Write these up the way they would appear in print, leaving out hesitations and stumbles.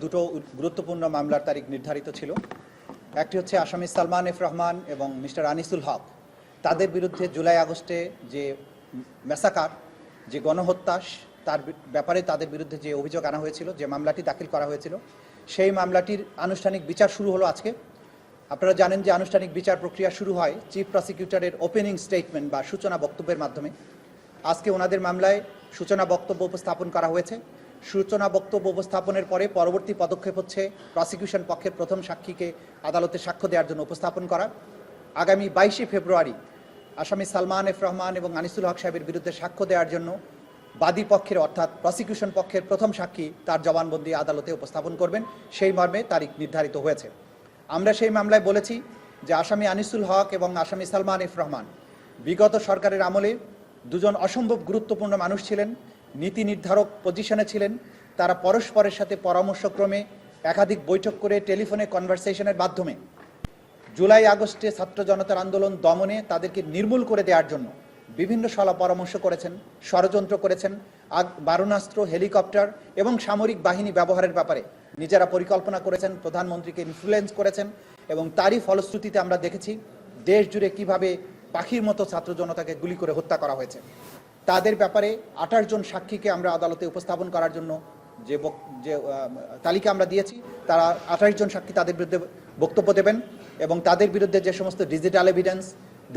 দুটো গুরুত্বপূর্ণ মামলার তারিখ নির্ধারিত ছিল। একটি হচ্ছে আসামি সালমান এফ রহমান এবং মিস্টার আনিসুল হক, তাদের বিরুদ্ধে জুলাই আগস্টে যে ম্যাসাকার, যে গণহত্যা, তার ব্যাপারে তাদের বিরুদ্ধে যে অভিযোগ আনা হয়েছিল, যে মামলাটি দাখিল করা হয়েছিল, সেই মামলাটির আনুষ্ঠানিক বিচার শুরু হলো আজকে। আপনারা জানেন যে আনুষ্ঠানিক বিচার প্রক্রিয়া শুরু হয় চিফ প্রসিকিউটরের ওপেনিং স্টেটমেন্ট বা সূচনা বক্তব্যের মাধ্যমে। আজকে ওনাদের মামলায় সূচনা বক্তব্য উপস্থাপন করা হয়েছে। সূচনা বক্তব্য উপস্থাপনের পরে পরবর্তী পদক্ষেপ হচ্ছে প্রসিকিউশন পক্ষের প্রথম সাক্ষীকে আদালতে সাক্ষ্য দেওয়ার জন্য উপস্থাপন করা। আগামী 22শে ফেব্রুয়ারি আসামি সালমান এফ রহমান এবং আনিসুল হক সাহেবের বিরুদ্ধে সাক্ষ্য দেওয়ার জন্য বাদী পক্ষের অর্থাৎ প্রসিকিউশন পক্ষের প্রথম সাক্ষী তার জবানবন্দি আদালতে উপস্থাপন করবেন, সেই মর্মে তারিখ নির্ধারিত হয়েছে। আমরা সেই মামলায় বলেছি যে আসামি আনিসুল হক এবং আসামি সালমান এফ রহমান বিগত সরকারের আমলে দুজন অসম্ভব গুরুত্বপূর্ণ মানুষ ছিলেন, নীতি নির্ধারক পজিশনে ছিলেন। তারা পরস্পরের সাথে পরামর্শক্রমে একাধিক বৈঠক করে টেলিফোনে কনভারসেশনের মাধ্যমে জুলাই আগস্টে ছাত্র জনতার আন্দোলন দমনে তাদেরকে নির্মূল করে দেওয়ার জন্য বিভিন্ন সলা পরামর্শ করেছেন, ষড়যন্ত্র করেছেন। বারুণাস্ত্র, হেলিকপ্টার এবং সামরিক বাহিনী ব্যবহারের ব্যাপারে নিজেরা পরিকল্পনা করেছেন, প্রধানমন্ত্রীকে ইনফ্লুয়েন্স করেছেন এবং তারই ফলশ্রুতিতে আমরা দেখেছি দেশ জুড়ে কীভাবে পাখির মতো ছাত্র জনতাকে গুলি করে হত্যা করা হয়েছে। তাদের ব্যাপারে 28 জন সাক্ষীকে আমরা আদালতে উপস্থাপন করার জন্য যে তালিকা আমরা দিয়েছি, তারা 28 জন সাক্ষী তাদের বিরুদ্ধে বক্তব্য দেবেন এবং তাদের বিরুদ্ধে যে সমস্ত digital evidence,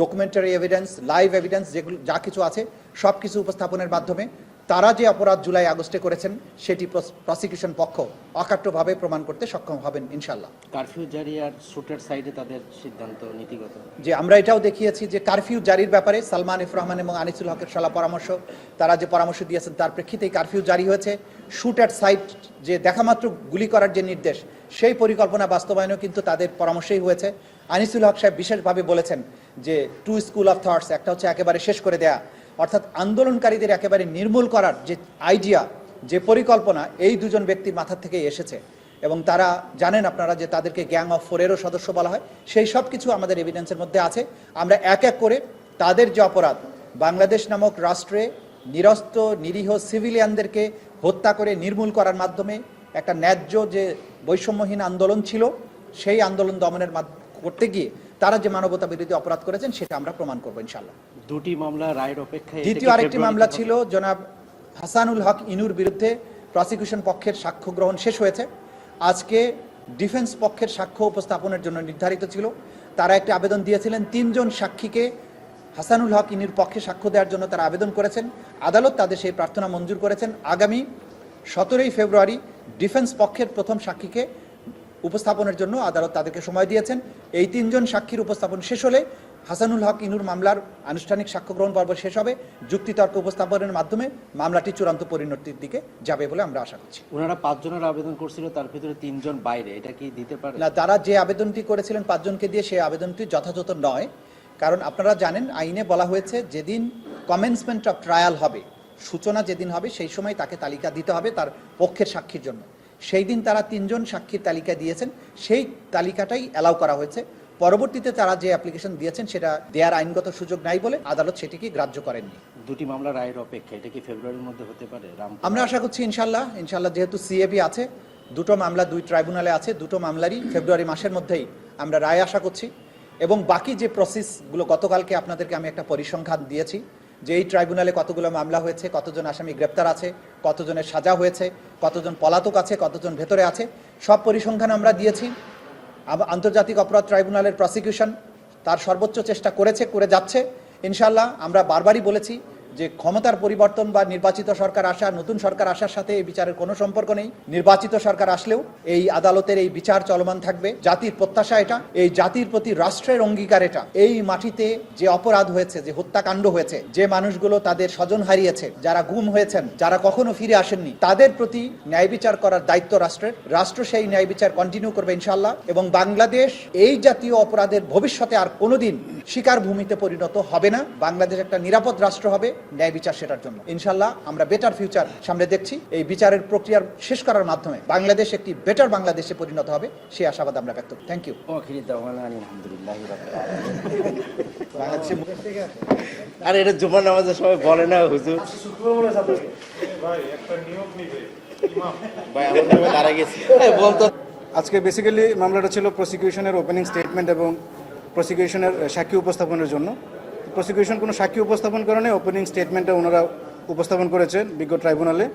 documentary evidence, live evidence যেগুলো যা কিছু আছে সব কিছু উপস্থাপনের মাধ্যমে তারা যে অপরাধ জুলাই আগস্টে করেছেন সেটি প্রসিকিউশন পক্ষ অকাট্যভাবে প্রমাণ করতে সক্ষম হবেন ইনশাল্লাহ। কারফিউ জারি আর শুটের সাইডে তাদের সিদ্ধান্ত নীতিগত, যে আমরা এটাও দেখিয়েছি যে কারফিউ জারির ব্যাপারে সালমান এফ রহমান এবং আনিসুল হকের সলা পরামর্শ, তারা যে পরামর্শ দিয়েছেন তার প্রেক্ষিতেই কারফিউ জারি হয়েছে। শুট অ্যাট সাইট, যে দেখামাত্র গুলি করার যে নির্দেশ, সেই পরিকল্পনা বাস্তবায়নও কিন্তু তাদের পরামর্শেই হয়েছে। আনিসুল হক সাহেব বিশেষভাবে বলেছেন যে টু স্কুল অফ থটস, একটা হচ্ছে একেবারে শেষ করে দেয়া, অর্থাৎ আন্দোলনকারীদের একেবারে নির্মূল করার যে আইডিয়া, যে পরিকল্পনা, এই দুজন ব্যক্তির মাথা থেকেই এসেছে এবং তারা জানেন আপনারা যে তাদেরকে গ্যাং অফ ফোরেরও সদস্য বলা হয়। সেই সব কিছু আমাদের এভিডেন্সের মধ্যে আছে। আমরা এক এক করে তাদের যে অপরাধ, বাংলাদেশ নামক রাষ্ট্রে নিরস্ত্র নিরীহ সিভিলিয়ানদেরকে হত্যা করে নির্মূল করার মাধ্যমে একটা ন্যায্য যে বৈষম্যহীন আন্দোলন ছিল, সেই আন্দোলন দমনের করতে গিয়ে তারা যে মানবতা বিরোধী অপরাধ করেছেন সেটা আমরা প্রমাণ করবো ইনশাল্লাহ। দুটি মামলা রায়ের অপেক্ষায় দ্বিতীয় আরেকটি মামলা ছিল জনাব হাসানুল হক ইনুর বিরুদ্ধে। প্রসিকিউশন পক্ষের সাক্ষ্য গ্রহণ শেষ হয়েছে। আজকে ডিফেন্স পক্ষের সাক্ষ্য উপস্থাপনের জন্য নির্ধারিত ছিল। তারা একটি আবেদন দিয়েছিলেন, 3 জন সাক্ষীকে হাসানুল হক ইনুর পক্ষে সাক্ষ্য দেওয়ার জন্য তারা আবেদন করেছেন। আদালত তাদের সেই প্রার্থনা মঞ্জুর করেছেন। আগামী 17 ফেব্রুয়ারি ডিফেন্স পক্ষের প্রথম সাক্ষীকে উপস্থাপনের জন্য আদালত তাদেরকে সময় দিয়েছেন। এই 3 জন সাক্ষীর উপস্থাপন শেষ হলে হাসানুল হক ইনুর মামলার আনুষ্ঠানিক সাক্ষ্য গ্রহণ পর্ব শেষ হবে। যুক্তিতর্ক উপস্থাপনের মাধ্যমে মামলাটি চূড়ান্ত পরিণতির দিকে যাবে বলে আমরা আশা করছি। ওনারা 5 জনের আবেদন করছিল, তার ভিতরে 3 জন বাইরে, এটা কি দিতে পারে না? তারা যে আবেদনটি করেছিলেন 5 জনকে দিয়ে, সেই আবেদনটি যথাযথ নয়। কারণ আপনারা জানেন আইনে বলা হয়েছে যেদিন কমেন্সমেন্ট অফ ট্রায়াল হবে, সূচনা যেদিন হবে, সেই সময় তাকে তালিকা দিতে হবে তার পক্ষের সাক্ষীর জন্য। সেই দিন তারা 3 জন সাক্ষীর তালিকা দিয়েছেন, সেই তালিকাটাই অ্যালাউ করা হয়েছে। পরবর্তীতে তারা যে অ্যাপ্লিকেশন দিয়েছেন সেটা দেওয়ার আইনগত সুযোগ নাই বলে আদালত সেটিকে গ্রাহ্য করেননি। দুটি মামলা রায়ের অপেক্ষা, এটা কি ফেব্রুয়ারির মধ্যে হতে পারে? আমরা আশা করছি ইনশাল্লাহ। যেহেতু সিএবি আছে, দুটো মামলা 2 ট্রাইব্যুনালে আছে, দুটো মামলারই ফেব্রুয়ারি মাসের মধ্যেই আমরা রায় আশা করছি। এবং বাকি যে প্রসেসগুলো, গতকালকে আপনাদেরকে আমি একটা পরিসংখ্যান দিয়েছি যে এই ট্রাইব্যুনালে কতগুলো মামলা হয়েছে, কতজন আসামি গ্রেপ্তার আছে, কতজনের সাজা হয়েছে, কতজন পলাতক আছে, কতজন ভেতরে আছে, সব পরিসংখ্যান আমরা দিয়েছি। আন্তর্জাতিক অপরাধ ট্রাইব্যুনালের প্রসিকিউশন তার সর্বোচ্চ চেষ্টা করে যাচ্ছে ইনশাল্লাহ। আমরা বারবারই বলেছি যে ক্ষমতার পরিবর্তন বা নির্বাচিত সরকার আসা, নতুন সরকার আসার সাথে এই বিচারের কোনো সম্পর্ক নেই। নির্বাচিত সরকার আসলেও এই আদালতের এই বিচার চলমান থাকবে। জাতির প্রত্যাশা এটা, এই জাতির প্রতি রাষ্ট্রের অঙ্গীকার এটা। এই মাটিতে যে অপরাধ হয়েছে, যে হত্যাকাণ্ড হয়েছে, যে মানুষগুলো তাদের স্বজন হারিয়েছে, যারা গুম হয়েছেন, যারা কখনো ফিরে আসেননি, তাদের প্রতি ন্যায় বিচার করার দায়িত্ব রাষ্ট্রের। রাষ্ট্র সেই ন্যায় বিচার কন্টিনিউ করবে ইনশাল্লাহ। এবং বাংলাদেশ এই জাতীয় অপরাধের ভবিষ্যতে আর কোনোদিন শিকার ভূমিতে পরিণত হবে না। বাংলাদেশ একটা নিরাপদ রাষ্ট্র হবে, ন্যায় বিচার সেটার জন্য ইনশাল্লাহ আমরা বেটার ফিউচার সামনে দেখছি। এই বিচারের প্রক্রিয়ার শেষ করার মাধ্যমে বাংলাদেশ একটি বেটার বাংলাদেশে পরিণত হবে, সেই আশাবাদ আমরা ব্যক্ত করি। Thank you. আর এটা জুমার নামাজে সবাই বলে না হুজুর। বলতো আজকে বেসিক্যালি মামলাটা ছিল প্রসিকিউশনের ওপেনিং স্টেটমেন্ট এবং প্রসিকিউশনের সাক্ষী উপস্থাপনের জন্য। প্রসিকিউশন কোনো সাক্ষী উপস্থাপন করে নাই, ওপেনিং স্টেটমেন্টটা ওনারা উপস্থাপন করেছেন বিজ্ঞ ট্রাইব্যুনালে।